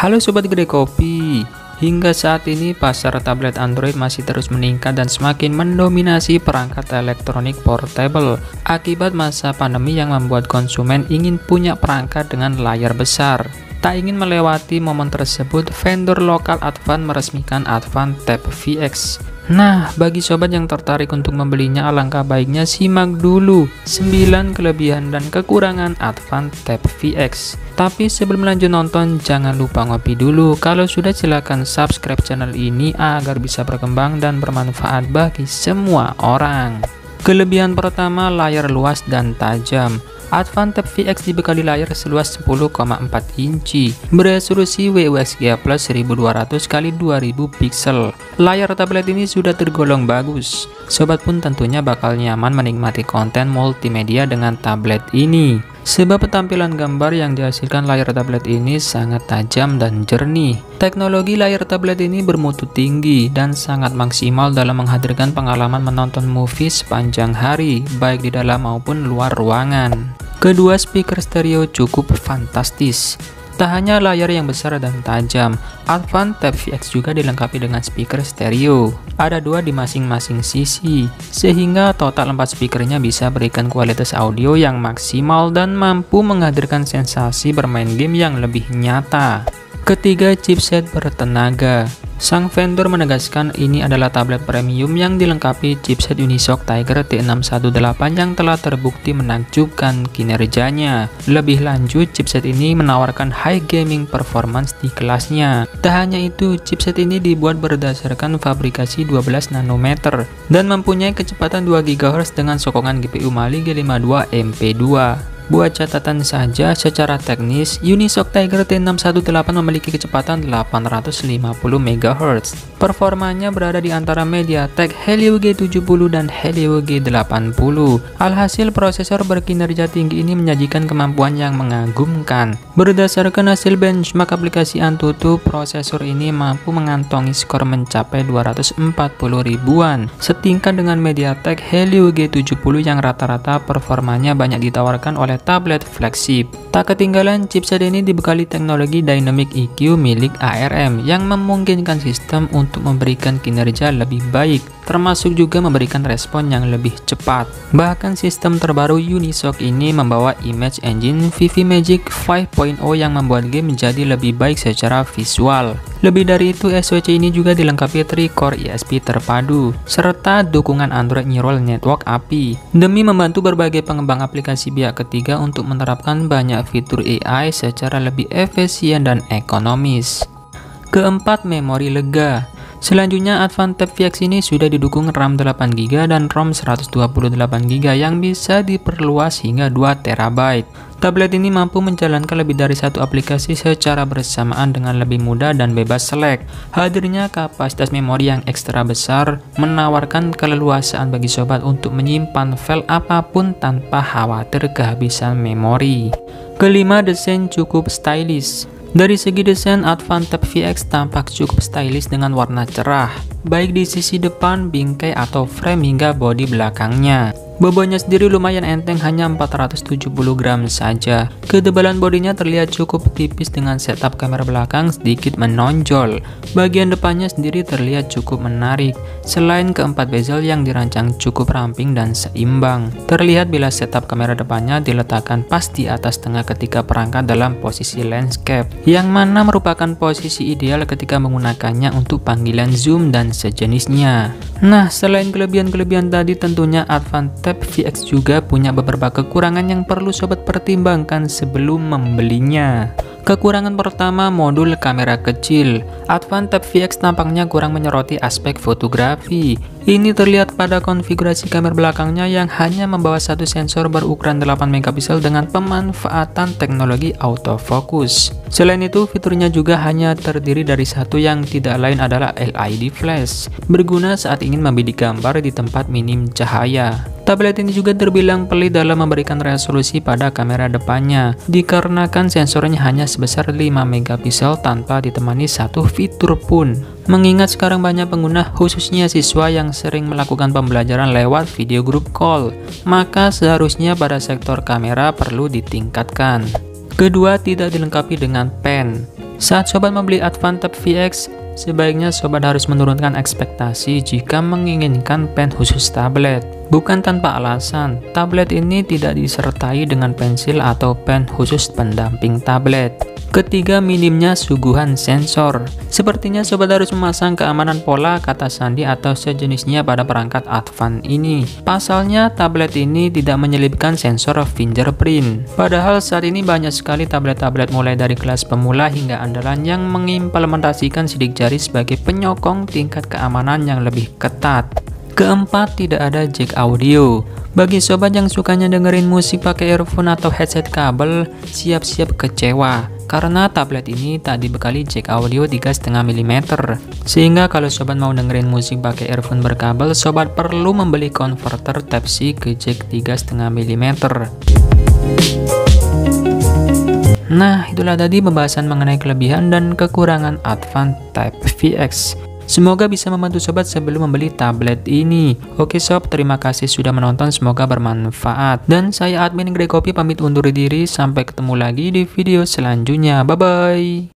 Halo Sobat Gede Kopi, hingga saat ini pasar tablet Android masih terus meningkat dan semakin mendominasi perangkat elektronik portable akibat masa pandemi yang membuat konsumen ingin punya perangkat dengan layar besar. Tak ingin melewati momen tersebut, vendor lokal Advan meresmikan Advan Tab VX. Nah, bagi sobat yang tertarik untuk membelinya, alangkah baiknya simak dulu 9 kelebihan dan kekurangan Advan Tab VX. Tapi sebelum lanjut nonton, jangan lupa ngopi dulu. Kalau sudah, silakan subscribe channel ini agar bisa berkembang dan bermanfaat bagi semua orang. Kelebihan pertama, layar luas dan tajam. Advan Tab VX dibekali layar seluas 10,4 inci beresolusi WUXGA Plus 1200x2000 pixel. Layar tablet ini sudah tergolong bagus. Sobat pun tentunya bakal nyaman menikmati konten multimedia dengan tablet ini. Sebab tampilan gambar yang dihasilkan layar tablet ini sangat tajam dan jernih. Teknologi layar tablet ini bermutu tinggi dan sangat maksimal dalam menghadirkan pengalaman menonton movie sepanjang hari, baik di dalam maupun luar ruangan. Kedua, speaker stereo cukup fantastis. Tak hanya layar yang besar dan tajam, Advan Tab VX juga dilengkapi dengan speaker stereo. Ada dua di masing-masing sisi, sehingga total 4 speakernya bisa berikan kualitas audio yang maksimal dan mampu menghadirkan sensasi bermain game yang lebih nyata. Ketiga, chipset bertenaga. Sang vendor menegaskan ini adalah tablet premium yang dilengkapi chipset Unisoc Tiger T618 yang telah terbukti menakjubkan kinerjanya. Lebih lanjut, chipset ini menawarkan high gaming performance di kelasnya. Tak hanya itu, chipset ini dibuat berdasarkan fabrikasi 12 nanometer dan mempunyai kecepatan 2 GHz dengan sokongan GPU Mali G52 MP2. Buat catatan saja, secara teknis, Unisoc Tiger T618 memiliki kecepatan 850 MHz. Performanya berada di antara MediaTek Helio G70 dan Helio G80. Alhasil, prosesor berkinerja tinggi ini menyajikan kemampuan yang mengagumkan. Berdasarkan hasil benchmark aplikasi Antutu, prosesor ini mampu mengantongi skor mencapai 240 ribuan, setingkat dengan MediaTek Helio G70 yang rata-rata performanya banyak ditawarkan oleh tablet flagship. Tak ketinggalan, chipset ini dibekali teknologi Dynamic EQ milik ARM yang memungkinkan sistem untuk memberikan kinerja lebih baik, termasuk juga memberikan respon yang lebih cepat. Bahkan sistem terbaru Unisoc ini membawa image engine VV Magic 5.0 yang membuat game menjadi lebih baik secara visual. Lebih dari itu, SoC ini juga dilengkapi 3-core ISP terpadu, serta dukungan Android Neural Network API, demi membantu berbagai pengembang aplikasi pihak ketiga untuk menerapkan banyak fitur AI secara lebih efisien dan ekonomis. Keempat, memori lega. Selanjutnya, Advan Tab VX ini sudah didukung RAM 8GB dan ROM 128GB yang bisa diperluas hingga 2TB. Tablet ini mampu menjalankan lebih dari satu aplikasi secara bersamaan dengan lebih mudah dan bebas select. Hadirnya kapasitas memori yang ekstra besar menawarkan keleluasaan bagi sobat untuk menyimpan file apapun tanpa khawatir kehabisan memori. Kelima, desain cukup stylish. Dari segi desain, Advan Tab VX tampak cukup stylish dengan warna cerah, baik di sisi depan, bingkai, atau frame hingga bodi belakangnya. Bobotnya sendiri lumayan enteng, hanya 470 gram saja. Ketebalan bodinya terlihat cukup tipis dengan setup kamera belakang sedikit menonjol. Bagian depannya sendiri terlihat cukup menarik, selain keempat bezel yang dirancang cukup ramping dan seimbang. Terlihat bila setup kamera depannya diletakkan pas di atas tengah ketika perangkat dalam posisi landscape, yang mana merupakan posisi ideal ketika menggunakannya untuk panggilan zoom dan sejenisnya. Nah, selain kelebihan-kelebihan tadi, tentunya Advan Tab VX juga punya beberapa kekurangan yang perlu sobat pertimbangkan sebelum membelinya. Kekurangan pertama, modul kamera kecil. Advan Tab VX tampaknya kurang menyoroti aspek fotografi. Ini terlihat pada konfigurasi kamera belakangnya yang hanya membawa satu sensor berukuran 8 megapiksel dengan pemanfaatan teknologi autofocus. Selain itu, fiturnya juga hanya terdiri dari satu, yang tidak lain adalah LED flash, berguna saat ingin membidik gambar di tempat minim cahaya. Tablet ini juga terbilang pelit dalam memberikan resolusi pada kamera depannya, dikarenakan sensornya hanya sebesar 5 megapiksel tanpa ditemani satu fitur pun. Mengingat sekarang banyak pengguna, khususnya siswa yang sering melakukan pembelajaran lewat video group call, maka seharusnya pada sektor kamera perlu ditingkatkan. Kedua, tidak dilengkapi dengan pen. Saat sobat membeli Advan Tab VX, sebaiknya sobat harus menurunkan ekspektasi jika menginginkan pen khusus tablet. Bukan tanpa alasan, tablet ini tidak disertai dengan pensil atau pen khusus pendamping tablet. Ketiga, minimnya suguhan sensor. Sepertinya sobat harus memasang keamanan pola, kata sandi atau sejenisnya pada perangkat Advan ini. Pasalnya, tablet ini tidak menyelipkan sensor fingerprint. Padahal saat ini banyak sekali tablet-tablet mulai dari kelas pemula hingga andalan yang mengimplementasikan sidik jari sebagai penyokong tingkat keamanan yang lebih ketat. Keempat, tidak ada jack audio. Bagi sobat yang sukanya dengerin musik pakai earphone atau headset kabel, siap-siap kecewa. Karena tablet ini tak dibekali jack audio 3,5 mm. Sehingga kalau sobat mau dengerin musik pakai earphone berkabel, sobat perlu membeli konverter Type-C ke jack 3,5 mm. Nah, itulah tadi pembahasan mengenai kelebihan dan kekurangan Advan Tab VX. Semoga bisa membantu sobat sebelum membeli tablet ini. Oke sob, terima kasih sudah menonton, semoga bermanfaat. Dan saya admin Greg Kopi pamit undur diri, sampai ketemu lagi di video selanjutnya. Bye bye.